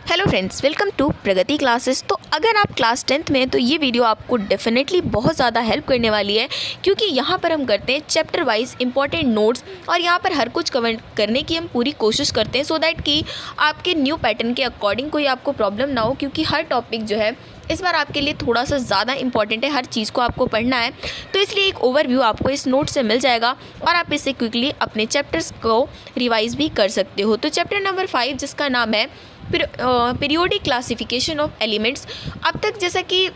Hello friends, welcome to Pragati classes. तो अगर आप क्लास 10th में हैं तो ये वीडियो आपको डेफिनेटली बहुत ज़्यादा हेल्प करने वाली है, क्योंकि यहाँ पर हम करते हैं चैप्टर वाइज इंपॉर्टेंट नोट्स और यहाँ पर हर कुछ कवर करने की हम पूरी कोशिश करते हैं, सो दैट कि आपके न्यू पैटर्न के अकॉर्डिंग कोई आपको प्रॉब्लम ना हो। क्योंकि हर टॉपिक जो है इस बार आपके लिए थोड़ा सा ज़्यादा इंपॉर्टेंट है, हर चीज़ को आपको पढ़ना है, तो इसलिए एक ओवरव्यू आपको इस नोट से मिल जाएगा और आप इससे क्विकली अपने चैप्टर्स को रिवाइज भी कर सकते हो। तो चैप्टर नंबर 5 जिसका नाम है पीरियोडिक क्लासिफिकेशन ऑफ एलिमेंट्स। अब तक जैसा कि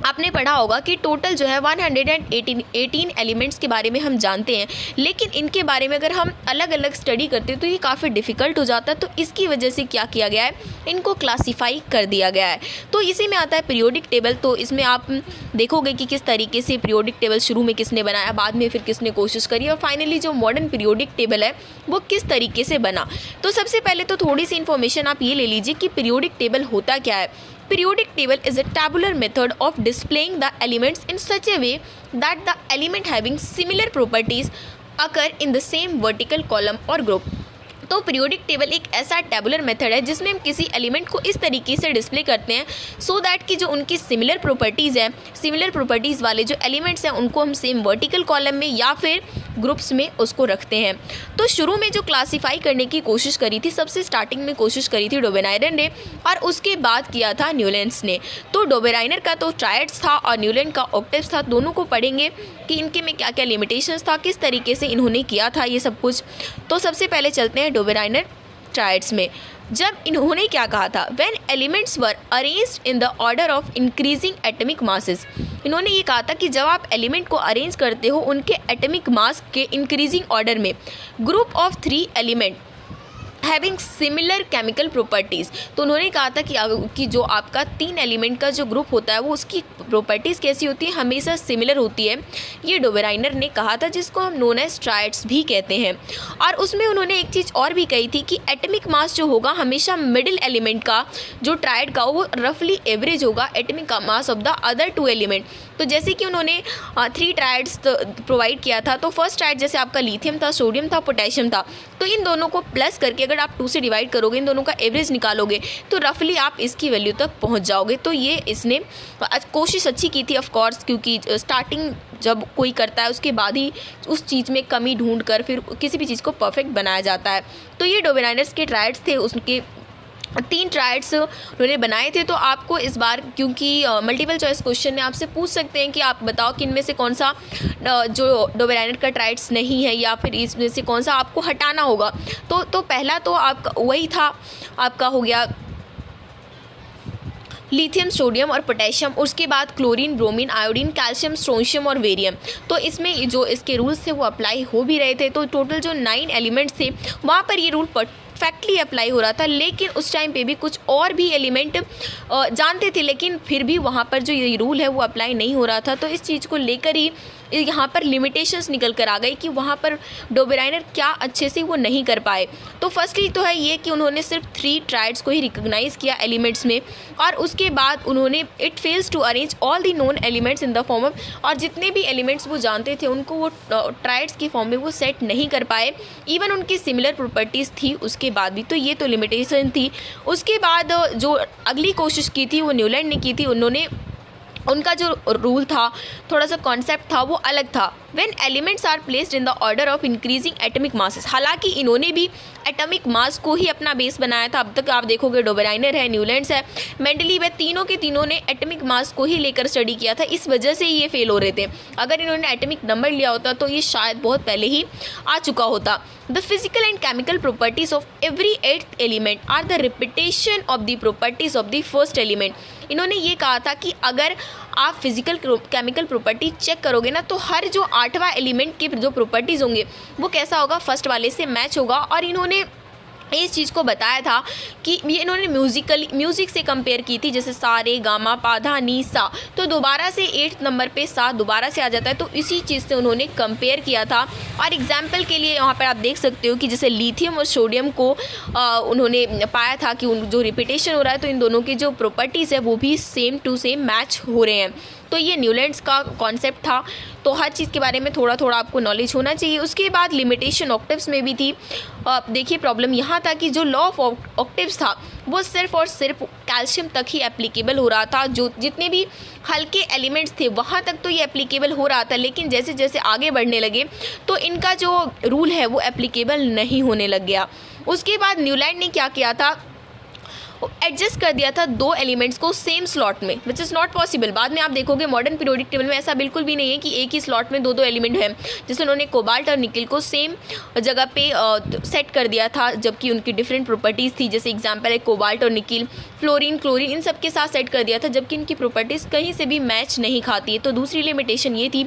आपने पढ़ा होगा कि टोटल जो है 118 एलिमेंट्स के बारे में हम जानते हैं, लेकिन इनके बारे में अगर हम अलग अलग स्टडी करते हैं तो ये काफ़ी डिफ़िकल्ट हो जाता है। तो इसकी वजह से क्या किया गया है, इनको क्लासीफाई कर दिया गया है। तो इसी में आता है पीरियोडिक टेबल। तो इसमें आप देखोगे कि किस तरीके से पीरियोडिक टेबल शुरू में किसने बनाया, बाद में फिर किसने कोशिश करी और फाइनली जो मॉडर्न पीरियोडिक टेबल है वो किस तरीके से बना। तो सबसे पहले तो थोड़ी सी इन्फॉर्मेशन आप ये ले लीजिए कि पीरियोडिक टेबल होता क्या है। Periodic table is a tabular method of displaying the elements in such a way that the element having similar properties occur in the same vertical column or group। तो periodic table एक ऐसा tabular method है जिसमें हम किसी element को इस तरीके से डिस्प्ले करते हैं सो दैट कि जो उनकी सिमिलर प्रॉपर्टीज़ हैं, सिमिलर प्रॉपर्टीज़ वाले जो एलिमेंट्स हैं उनको हम सेम वर्टिकल कॉलम में या फिर ग्रुप्स में उसको रखते हैं। तो शुरू में जो क्लासीफाई करने की कोशिश करी थी, सबसे स्टार्टिंग में कोशिश करी थी डोबेराइनर ने और उसके बाद किया था न्यूलैंड्स ने। तो डोबेराइनर का तो ट्रायड्स था और न्यूलैंड का ऑक्टेव्स था। दोनों को पढ़ेंगे कि इनके में क्या क्या लिमिटेशंस था, किस तरीके से इन्होंने किया था ये सब कुछ। तो सबसे पहले चलते हैं डोबेराइनर ट्रायड्स में। जब इन्होंने क्या कहा था, when elements were arranged in the order of increasing atomic masses. इन्होंने ये कहा था कि जब आप एलिमेंट को अरेंज करते हो उनके एटॉमिक मास के इंक्रीजिंग ऑर्डर में, group of 3 element having similar chemical properties. तो उन्होंने कहा था कि जो आपका 3 एलिमेंट का जो ग्रुप होता है वो उसकी प्रॉपर्टीज़ कैसी होती है, हमेशा सिमिलर होती है। ये डोबेराइनर ने कहा था, जिसको हम नोन एज ट्रायड्स भी कहते हैं। और उसमें उन्होंने एक चीज़ और भी कही थी कि एटॉमिक मास जो होगा हमेशा मिडिल एलिमेंट का जो ट्रायड का वो रफली एवरेज होगा atomic mass of the other 2 element. तो जैसे कि उन्होंने 3 ट्रायड्स प्रोवाइड किया था। तो फर्स्ट ट्रायड जैसे आपका लिथियम था, सोडियम था, पोटेशियम था, तो इन दोनों को प्लस करके अगर आप 2 से डिवाइड करोगे, इन दोनों का एवरेज निकालोगे तो रफली आप इसकी वैल्यू तक पहुंच जाओगे। तो ये इसने कोशिश अच्छी की थी ऑफ कोर्स, क्योंकि स्टार्टिंग जब कोई करता है उसके बाद ही उस चीज़ में कमी ढूंढ कर फिर किसी भी चीज़ को परफेक्ट बनाया जाता है। तो ये डोबेराइनर्स के ट्रायड्स थे, उसके 3 ट्रायड्स उन्होंने बनाए थे। तो आपको इस बार क्योंकि मल्टीपल चॉइस क्वेश्चन में आपसे पूछ सकते हैं कि आप बताओ कि इनमें से कौन सा जो डोबेराइनर का ट्रायड्स नहीं है या फिर इसमें से कौन सा आपको हटाना होगा। तो पहला तो आपका वही था, आपका हो गया लिथियम, सोडियम और पोटेशियम। उसके बाद chlorine, bromine, iodine, calcium, strontium और वेरियम। तो इसमें जो इसके रूल्स थे वो अप्लाई हो भी रहे थे। तो टोटल जो 9 एलिमेंट्स थे वहाँ पर ये रूल परफेक्टली अप्लाई हो रहा था। लेकिन उस टाइम पे भी कुछ और भी एलिमेंट जानते थे, लेकिन फिर भी वहाँ पर जो ये रूल है वो अप्लाई नहीं हो रहा था। तो इस चीज़ को लेकर ही यहाँ पर लिमिटेशंस निकल कर आ गई कि वहाँ पर डोबेराइनर क्या अच्छे से वो नहीं कर पाए। तो फर्स्टली तो है ये कि उन्होंने सिर्फ 3 ट्रायड्स को ही रिकॉग्नाइज़ किया एलिमेंट्स में, और उसके बाद उन्होंने it fails to arrange all the known elements in the form of, और जितने भी एलिमेंट्स वो जानते थे उनको वो ट्रायड्स की फॉर्म में वो सेट नहीं कर पाए। इवन उनकी सिमिलर प्रॉपर्टीज़ थी उसके बाद भी। तो ये तो लिमिटेशन थी। उसके बाद जो अगली कोशिश की थी वो न्यूलैंड ने की थी। उनका जो रूल था, थोड़ा सा कॉन्सेप्ट था, वो अलग था। When elements are placed in the order of increasing atomic masses. हालांकि इन्होंने भी एटॉमिक मास को ही अपना बेस बनाया था। अब तक आप देखोगे डोबेराइनर है, न्यूलैंड्स है, मेंडलीव है, तीनों के तीनों ने एटॉमिक मास को ही लेकर स्टडी किया था। इस वजह से ये फेल हो रहे थे। अगर इन्होंने एटॉमिक नंबर लिया होता तो ये शायद बहुत पहले ही आ चुका होता। The physical and chemical properties of every 8th element are the repetition of the properties of the first element. इन्होंने ये कहा था कि अगर आप फिजिकल केमिकल प्रॉपर्टी चेक करोगे ना, तो हर जो 8वां एलिमेंट के जो प्रॉपर्टीज़ होंगे वो कैसा होगा, फर्स्ट वाले से मैच होगा। और इन्होंने इस चीज़ को बताया था कि ये इन्होंने म्यूज़िक से कंपेयर की थी, जैसे सा रे गा मा पा धा नी सा, तो दोबारा से 8th नंबर पे सा दोबारा से आ जाता है। तो इसी चीज़ से उन्होंने कंपेयर किया था। और एग्जाम्पल के लिए यहाँ पर आप देख सकते हो कि जैसे लिथियम और सोडियम को उन्होंने पाया था कि जो रिपीटेशन हो रहा है तो इन दोनों की जो प्रॉपर्टीज़ है वो भी सेम टू सेम मैच हो रहे हैं। तो ये न्यूलैंड्स का कॉन्सेप्ट था। तो हर चीज़ के बारे में थोड़ा थोड़ा आपको नॉलेज होना चाहिए। उसके बाद लिमिटेशन ऑक्टेव्स में भी थी। देखिए प्रॉब्लम यहाँ था कि जो लॉ ऑफ ऑक्टेव्स था वो सिर्फ और सिर्फ कैल्शियम तक ही एप्लीकेबल हो रहा था। जो जितने भी हल्के एलिमेंट्स थे वहाँ तक तो ये एप्लीकेबल हो रहा था, लेकिन जैसे जैसे आगे बढ़ने लगे तो इनका जो रूल है वो एप्लीकेबल नहीं होने लग गया। उसके बाद न्यूलैंड ने क्या किया था, एडजस्ट कर दिया था दो एलिमेंट्स को सेम स्लॉट में, विच इज़ नॉट पॉसिबल। बाद में आप देखोगे मॉडर्न पीरियोडिक टेबल में ऐसा बिल्कुल भी नहीं है कि एक ही स्लॉट में दो एलिमेंट हैं। जैसे उन्होंने कोबाल्ट और निकिल को सेम जगह पे सेट कर दिया था, जबकि उनकी डिफरेंट प्रॉपर्टीज़ थी। जैसे एग्जांपल है कोबाल्ट और निकिल, फ्लोरीन, क्लोरीन, इन सब के साथ सेट कर दिया था, जबकि इनकी प्रॉपर्टीज़ कहीं से भी मैच नहीं खाती है। तो दूसरी लिमिटेशन ये थी।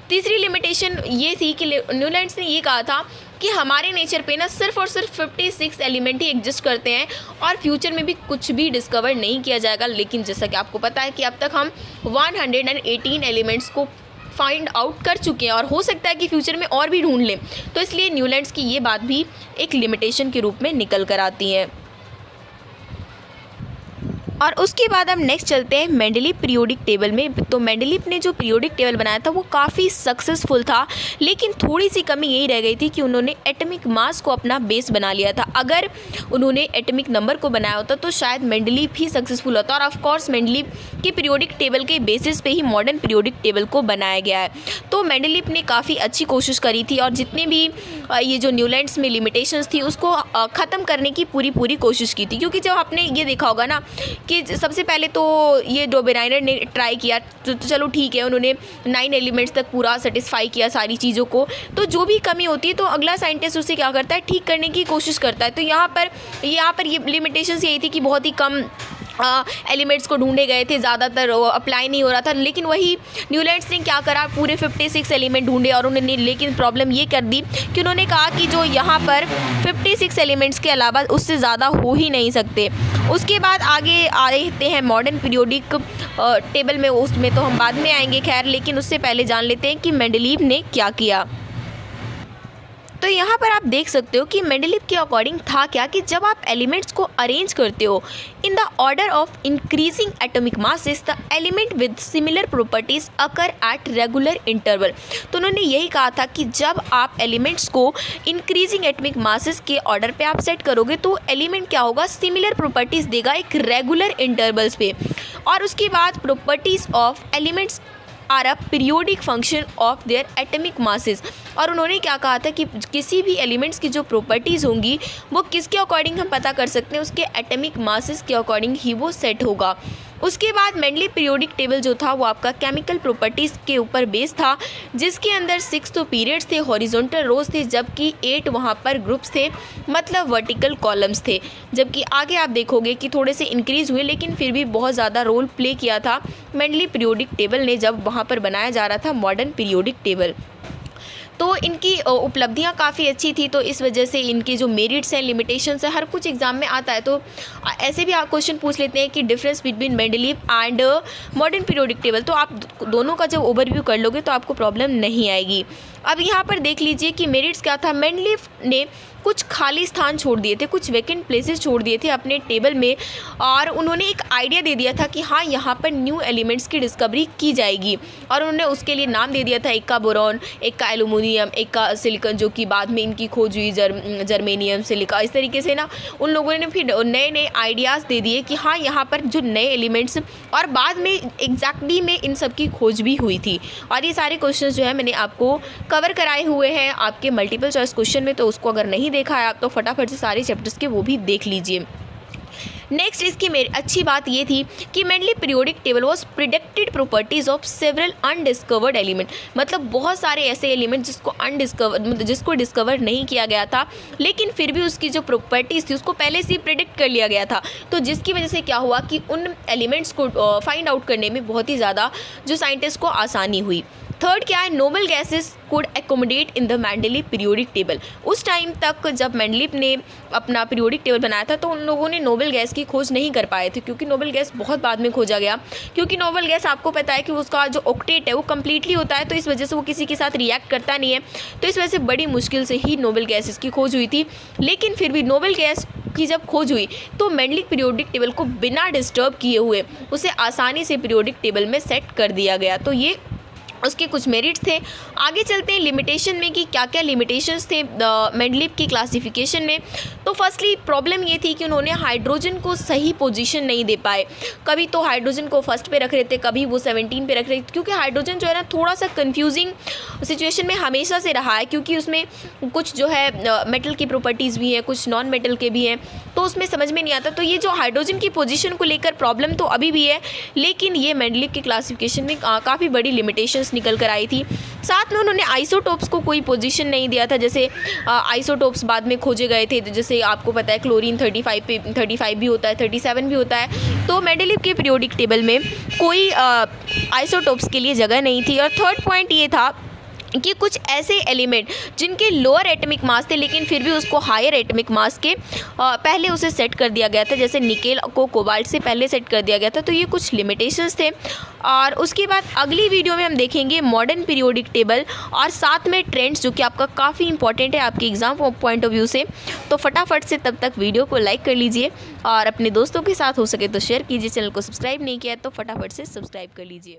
तीसरी लिमिटेशन ये थी कि न्यूलैंड्स ने ये कहा था कि हमारे नेचर पे ना सिर्फ और सिर्फ 56 एलिमेंट ही एग्जिस्ट करते हैं और फ्यूचर में भी कुछ भी डिस्कवर नहीं किया जाएगा। लेकिन जैसा कि आपको पता है कि अब तक हम 118 एलिमेंट्स को फाइंड आउट कर चुके हैं और हो सकता है कि फ्यूचर में और भी ढूंढ लें। तो इसलिए न्यूलैंड्स की ये बात भी एक लिमिटेशन के रूप में निकल कर आती है। और उसके बाद हम नेक्स्ट चलते हैं मेंडलीव पीरियोडिक टेबल में। तो मेंडलीव ने जो पीरियोडिक टेबल बनाया था वो काफ़ी सक्सेसफुल था, लेकिन थोड़ी सी कमी यही रह गई थी कि उन्होंने एटॉमिक मास को अपना बेस बना लिया था। अगर उन्होंने एटॉमिक नंबर को बनाया होता तो शायद मेंडलीव ही सक्सेसफुल होता। और ऑफ कोर्स मेंडलीव के पीरियोडिक टेबल के बेसिस पे ही मॉडर्न पीरियोडिक टेबल को बनाया गया है। तो मेंडलीव ने काफ़ी अच्छी कोशिश करी थी और जितने भी ये जो न्यूलैंड्स में लिमिटेशंस थी उसको ख़त्म करने की पूरी कोशिश की थी। क्योंकि जब आपने ये देखा होगा ना कि सबसे पहले तो ये डोबेराइनर ने ट्राई किया, तो चलो ठीक है, उन्होंने 9 एलिमेंट्स तक पूरा सेटिस्फाई किया सारी चीज़ों को। तो जो भी कमी होती है तो अगला साइंटिस्ट उसे क्या करता है, ठीक करने की कोशिश करता है। तो यहाँ पर ये लिमिटेशंस यही थी कि बहुत ही कम एलिमेंट्स को ढूंढे गए थे, ज़्यादातर अप्लाई नहीं हो रहा था। लेकिन वही न्यूलैंड्स ने क्या करा, पूरे 56 एलिमेंट ढूंढे और उन्होंने, लेकिन प्रॉब्लम ये कर दी कि उन्होंने कहा कि जो यहाँ पर 56 एलिमेंट्स के अलावा उससे ज़्यादा हो ही नहीं सकते। उसके बाद आगे आते हैं मॉडर्न पीरियोडिक टेबल में, उसमें तो हम बाद में आएंगे खैर, लेकिन उससे पहले जान लेते हैं कि मेंडलीव ने क्या किया। तो यहाँ पर आप देख सकते हो कि मेंडलीव के अकॉर्डिंग था क्या कि जब आप एलिमेंट्स को अरेंज करते हो इन the order of increasing atomic masses, the element with similar properties occur at regular interval. तो उन्होंने यही कहा था कि जब आप एलिमेंट्स को इंक्रीजिंग एटॉमिक मासेस के ऑर्डर पे आप सेट करोगे तो एलिमेंट क्या होगा, सिमिलर प्रॉपर्टीज़ देगा एक रेगुलर इंटरवल्स पे। और उसके बाद properties of elements are a periodic function of their atomic masses. और उन्होंने क्या कहा था कि किसी भी एलिमेंट्स की जो प्रॉपर्टीज़ होंगी वो किसके अकॉर्डिंग हम पता कर सकते हैं, उसके एटॉमिक मासेस के अकॉर्डिंग ही वो सेट होगा। उसके बाद मेंडलीव पीरियोडिक टेबल जो था वो आपका केमिकल प्रॉपर्टीज़ के ऊपर बेस था, जिसके अंदर 6 तो पीरियड्स थे, हॉरिजॉन्टल रोज थे, जबकि 8 वहाँ पर ग्रुप्स थे, मतलब वर्टिकल कॉलम्स थे। जबकि आगे आप देखोगे कि थोड़े से इंक्रीज़ हुए, लेकिन फिर भी बहुत ज़्यादा रोल प्ले किया था मेंडलीव पीरियोडिक टेबल ने जब वहाँ पर बनाया जा रहा था मॉडर्न पीरियोडिक टेबल। तो इनकी उपलब्धियां काफ़ी अच्छी थी, तो इस वजह से इनके जो मेरिट्स हैं, लिमिटेशंस है, हर कुछ एग्जाम में आता है। तो ऐसे भी आप क्वेश्चन पूछ लेते हैं कि difference between Mendeleev and modern periodic table, तो आप दोनों का जब ओवरव्यू कर लोगे तो आपको प्रॉब्लम नहीं आएगी। अब यहाँ पर देख लीजिए कि मेरिट्स क्या था। मेंडलीव ने कुछ खाली स्थान छोड़ दिए थे, कुछ वैकेंट प्लेसेस छोड़ दिए थे अपने टेबल में, और उन्होंने एक आइडिया दे दिया था कि हाँ यहाँ पर न्यू एलिमेंट्स की डिस्कवरी की जाएगी। और उन्होंने उसके लिए नाम दे दिया था, एक का बोरॉन, एक का एल्यूमिनियम, एक का सिलिकॉन, जो कि बाद में इनकी खोज हुई जर्मेनियम, सिलिका। इस तरीके से ना उन लोगों ने फिर नए नए आइडियाज़ दे दिए कि हाँ यहाँ पर जो नए एलिमेंट्स, और बाद में एग्जैक्टली में इन सब की खोज भी हुई थी। और ये सारे क्वेश्चन जो है मैंने आपको कवर कराए हुए हैं आपके मल्टीपल चॉइस क्वेश्चन में, तो उसको अगर नहीं देखा है आप तो फटाफट से सारे चैप्टर्स के वो भी देख लीजिए। नेक्स्ट इसकी मेरी अच्छी बात ये थी कि Mendeleev periodic table was predicted properties of several undiscovered element, मतलब बहुत सारे ऐसे एलिमेंट जिसको डिस्कवर नहीं किया गया था, लेकिन फिर भी उसकी जो प्रॉपर्टीज थी उसको पहले से ही प्रिडिक्ट कर लिया गया था। तो जिसकी वजह से क्या हुआ कि उन एलिमेंट्स को फाइंड आउट करने में बहुत ही ज़्यादा जो साइंटिस्ट को आसानी हुई। थर्ड क्या है, noble gases could accommodate in the Mendeleev periodic table. उस टाइम तक जब मेंडलीव ने अपना पीरियोडिक टेबल बनाया था तो उन लोगों ने नोबल गैस की खोज नहीं कर पाए थे, क्योंकि नोबल गैस बहुत बाद में खोजा गया। क्योंकि नोबल गैस आपको पता है कि उसका जो ऑक्टेट है वो कम्प्लीटली होता है, तो इस वजह से वो किसी के साथ रिएक्ट करता नहीं है, तो इस वजह से बड़ी मुश्किल से ही नोबल गैसेस की खोज हुई थी। लेकिन फिर भी नोबल गैस की जब खोज हुई तो मेंडलीव पीरियोडिक टेबल को बिना डिस्टर्ब किए हुए उसे आसानी से पीरियोडिक टेबल में सेट कर दिया गया। तो ये उसके कुछ मेरिट्स थे। आगे चलते हैं लिमिटेशन में कि क्या क्या लिमिटेशंस थे मेंडलीव की क्लासिफिकेशन में। तो फर्स्टली प्रॉब्लम ये थी कि उन्होंने हाइड्रोजन को सही पोजीशन नहीं दे पाए। कभी तो हाइड्रोजन को फर्स्ट पे रख रहे थे, कभी वो 17 पे रख रहे थे, क्योंकि हाइड्रोजन जो है ना थोड़ा सा कंफ्यूजिंग सिचुएशन में हमेशा से रहा है, क्योंकि उसमें कुछ जो है मेटल की प्रॉपर्टीज़ भी हैं, कुछ नॉन मेटल के भी हैं, तो उसमें समझ में नहीं आता। तो ये जो हाइड्रोजन की पोजीशन को लेकर प्रॉब्लम तो अभी भी है, लेकिन ये मेंडलीव की क्लासिफिकेशन में काफ़ी बड़ी लिमिटेशंस निकल कर आई थी। साथ में उन्होंने आइसोटोप्स को कोई पोजीशन नहीं दिया था, जैसे आइसोटोप्स बाद में खोजे गए थे, जैसे आपको पता है क्लोरीन 35 भी होता है, 37 भी होता है। तो मेंडलीव के पीरियोडिक टेबल में कोई आइसोटोप्स के लिए जगह नहीं थी। और थर्ड पॉइंट ये था कि कुछ ऐसे एलिमेंट जिनके लोअर एटॉमिक मास थे लेकिन फिर भी उसको हायर एटॉमिक मास के पहले उसे सेट कर दिया गया था, जैसे निकेल को कोबाल्ट से पहले सेट कर दिया गया था। तो ये कुछ लिमिटेशंस थे। और उसके बाद अगली वीडियो में हम देखेंगे मॉडर्न पीरियोडिक टेबल और साथ में ट्रेंड्स, जो कि आपका काफ़ी इंपॉर्टेंट है आपके एग्जाम पॉइंट ऑफ व्यू से। तो फटाफट से तब तक वीडियो को लाइक कर लीजिए और अपने दोस्तों के साथ हो सके तो शेयर कीजिए। चैनल को सब्सक्राइब नहीं किया तो फटाफट से सब्सक्राइब कर लीजिए।